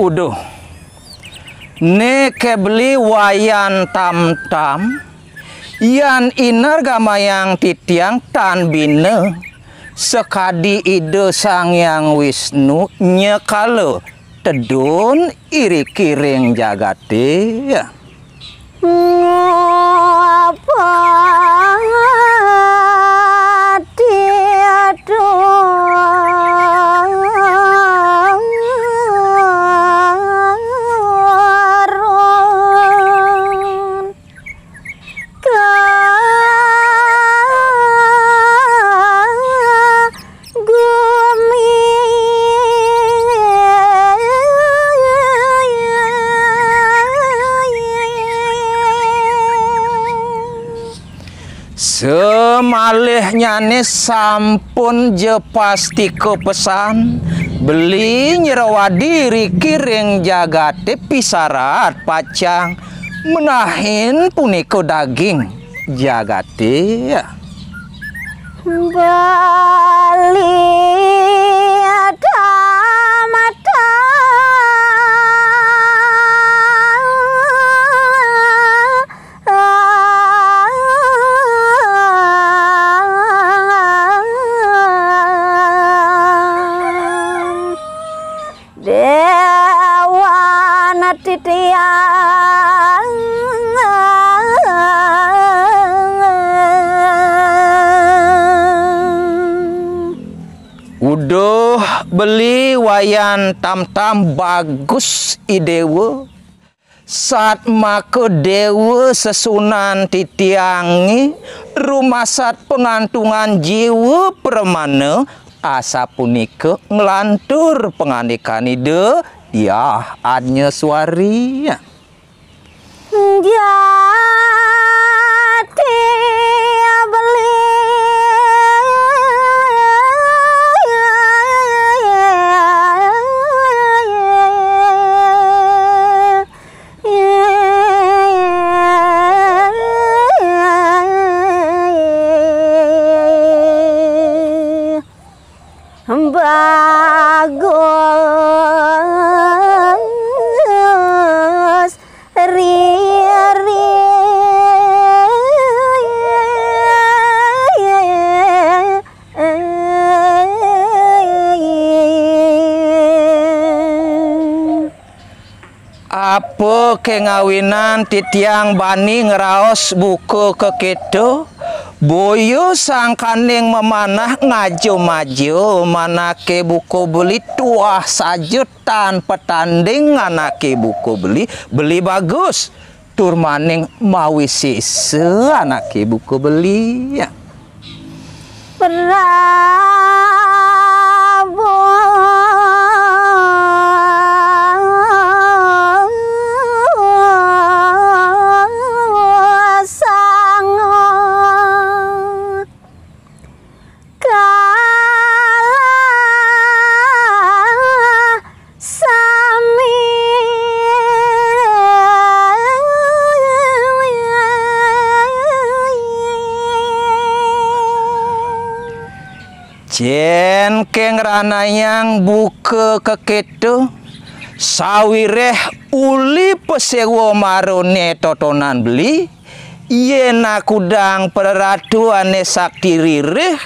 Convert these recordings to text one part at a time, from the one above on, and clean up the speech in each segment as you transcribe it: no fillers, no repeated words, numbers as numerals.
Uduh, neke beli wayan tam-tam, yan inar gamayang titiang tan bine, sekadi ide sang yang Wisnu nyekale tedun iri kiring jagate. Apa dia semalihnya nih sampun je pasti ke pesan beli nyerawadi rikiring jagate pisarat pacang menahin puniko daging jagate. Bali ada mata dewa titiang udah beli wayan tam-tam bagus idewe saat make dewe sesunan titiangi rumah sat pengantungan jiwa permane asa punike ngelantur penganikan ide ya adnya suari jati beli bagus apa kengawinan titiang bani ngeraos buku kekedo boyo sang kaning memanah ngajo maju manake buku beli tuah sajutan petanding anake buku beli bagus tur maning mawi sise anake buku beli ya. Jen keng ranayang buka keketo sawireh uli pesewo marone totonan beli yena kudang peratuane sakti rireh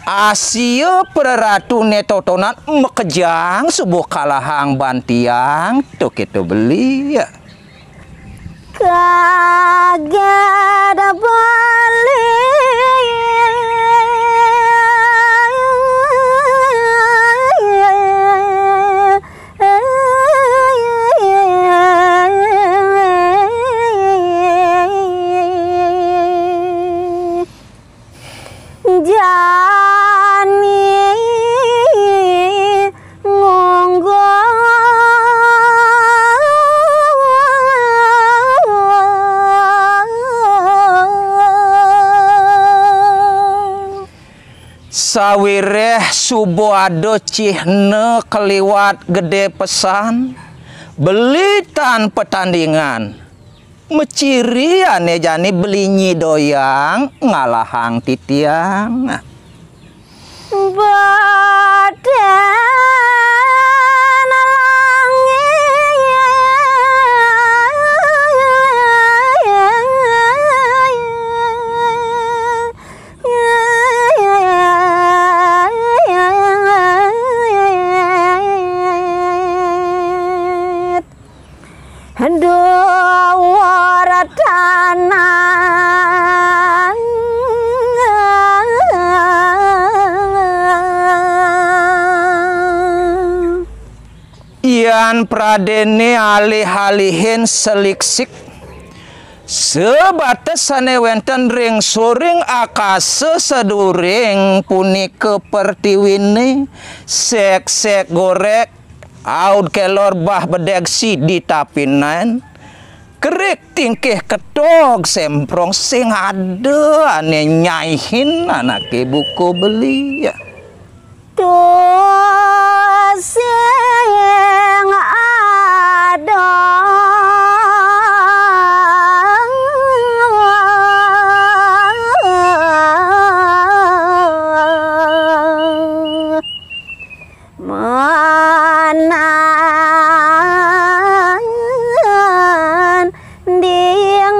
asio peratune totonan mekejang subuh kalahang bantiang toketo beli ya. Kaget balik sawireh subuh ado cihne keliwat gede pesan beli tan pertandingan meciri ane jani beli nyidoyang ngalahang titiang badan langit Yan pradene alih-alihin seliksik sebatas sane wenten ring soring akase seduring punika pertiwine sek-sek gorek aud kelor bah bedegsi di tapinan kerek tingkeh ketog semprong sing ada ane nyaihin anak buku beli ya. Tuh sing ada manan ding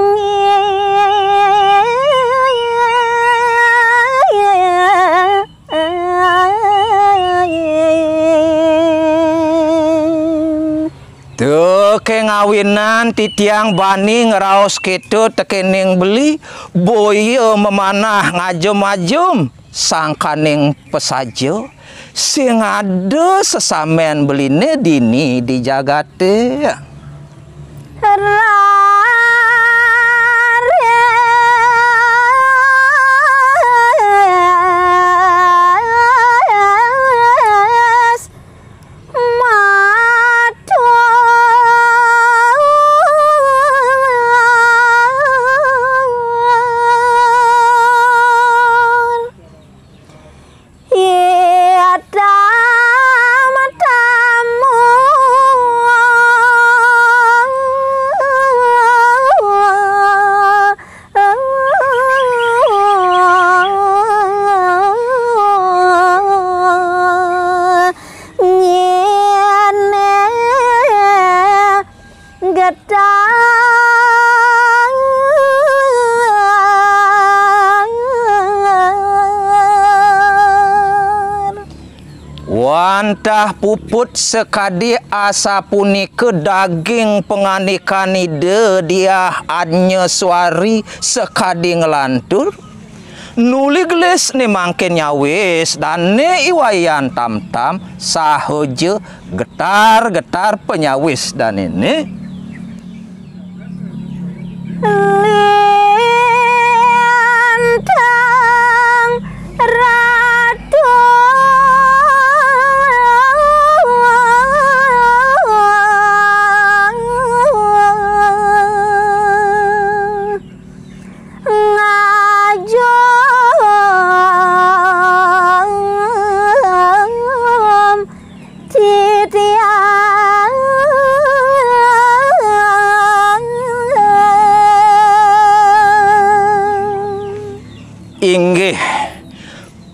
Tuh kengawinan titiang bani ngeraos kitu tekening beli boyo memanah ngajum-ajum sangkaning pesajo sing ada sesamen beline dini di jagate. Wantah puput sekadi asa punika daging penganikan ide dia adnya suari sekadi ngelantur nuli gelis ni mangkin nyawis dan ni iwayan tam-tam sahoje getar-getar penyawis dan ini lintang ratu inggih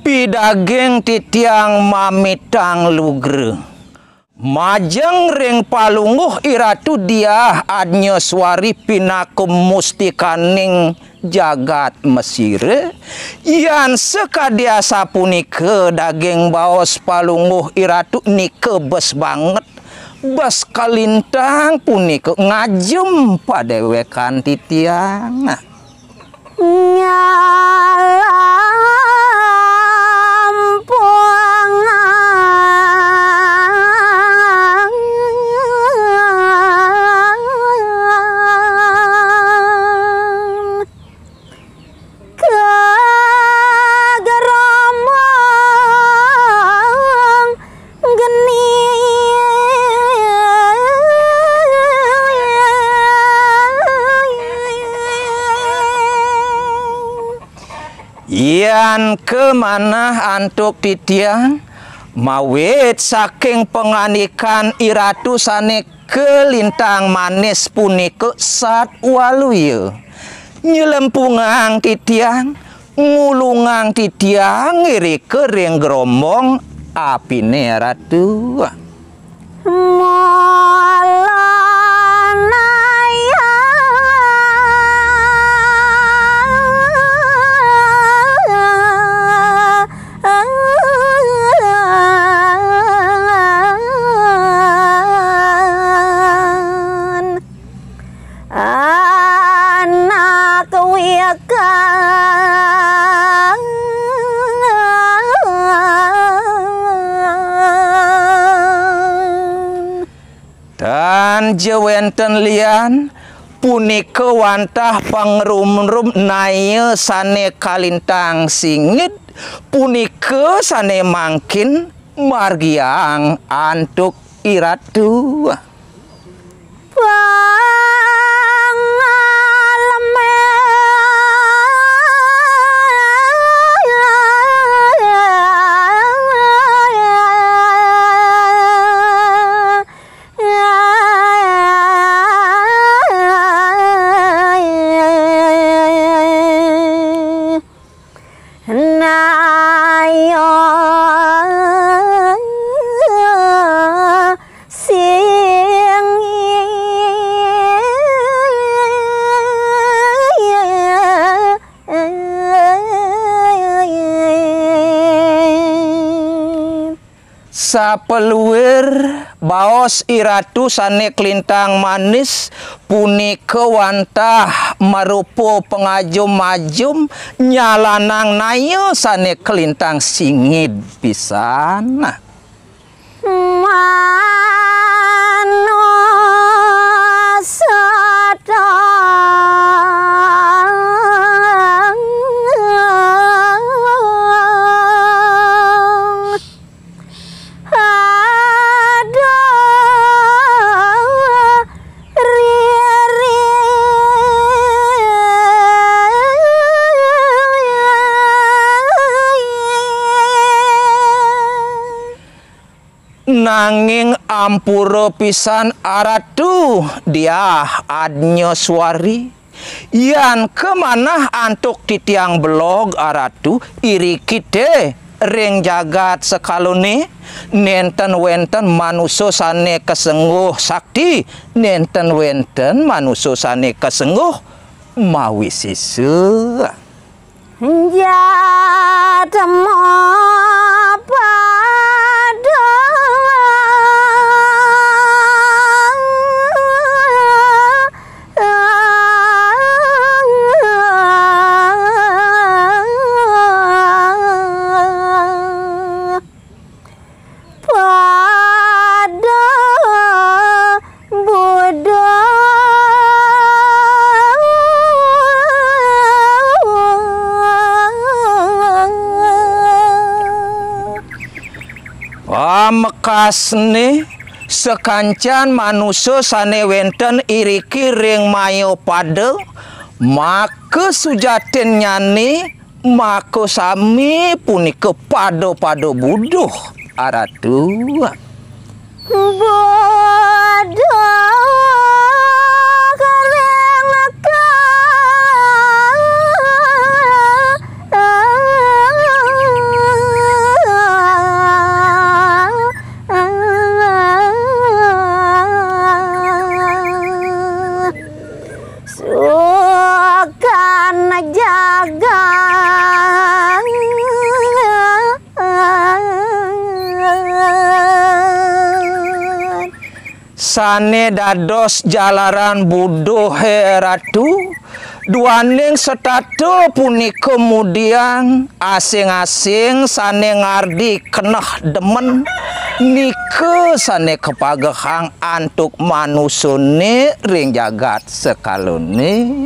pidaging titiang mamitang lugre majeng ring palunguh iratu dia adnya suari pinakum mustikaning jagat Mesir yan sekadiasa punika daging baos palunguh iratu nike bes banget bes kalintang punika ngajem padewekan titiang Yan kemana antuk titiang mawit saking penganikan iratu sane kelintang manis punika sat waluya nyelempungang titiang ngulungang titiang ngiri kering gerombong apine ratu je wenten lian punika wantah pangrum-rum naya sane kalintang singit punika sane mangkin margiang antuk iratu. Sapeluir baos iratu sane kelintang manis punika wantah marupo pengajum-ajum nyalanang nayo sane kelintang singit pisan. Nanging ampura pisan aratu dia adnya suari yan kemana antuk titiang blog aratu iri kite ring jagat sekalone nenten wenten manusia sane kesengguh sakti nenten wenten manusia sane kesengguh mawi sisu jatemo mekasne sekancan manusia sane wenten iriki ring mayo pada maka sujatin nyane maka sami punika pada buduh aratu sane dados jalaran buduh heratu duaning setatu puni kemudian asing-asing sane ngardi keneh demen nike sane kepagehang antuk manusune ring jagat sekalone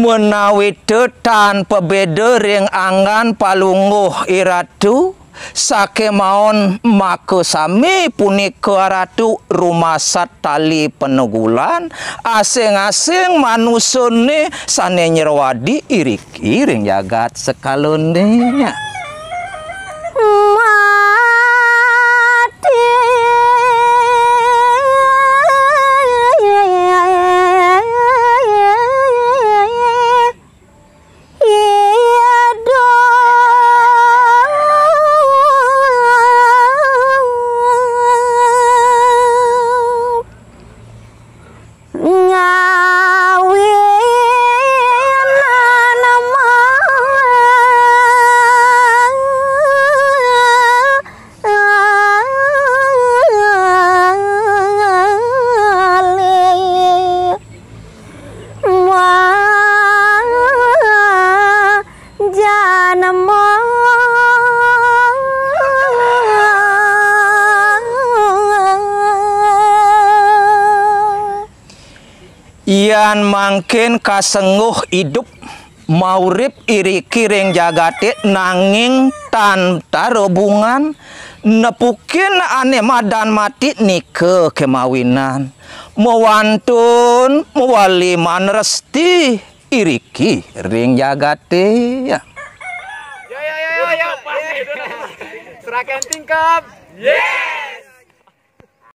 menawi tanpa beda ring angan palungguh iratu sake maon maka sami punika ratu rumasat tali penegulan asing-asing manusune sane nyerwadi iriki ring jagat sekalone Yan mangkin kasenguh hidup maurip iri kiring jagate nanging tanpa hubungan nepukin ane madan mati nike kemawinan mewantun mewali man resti iriki ring jagate ya. Serahkan tingkap. Yeah.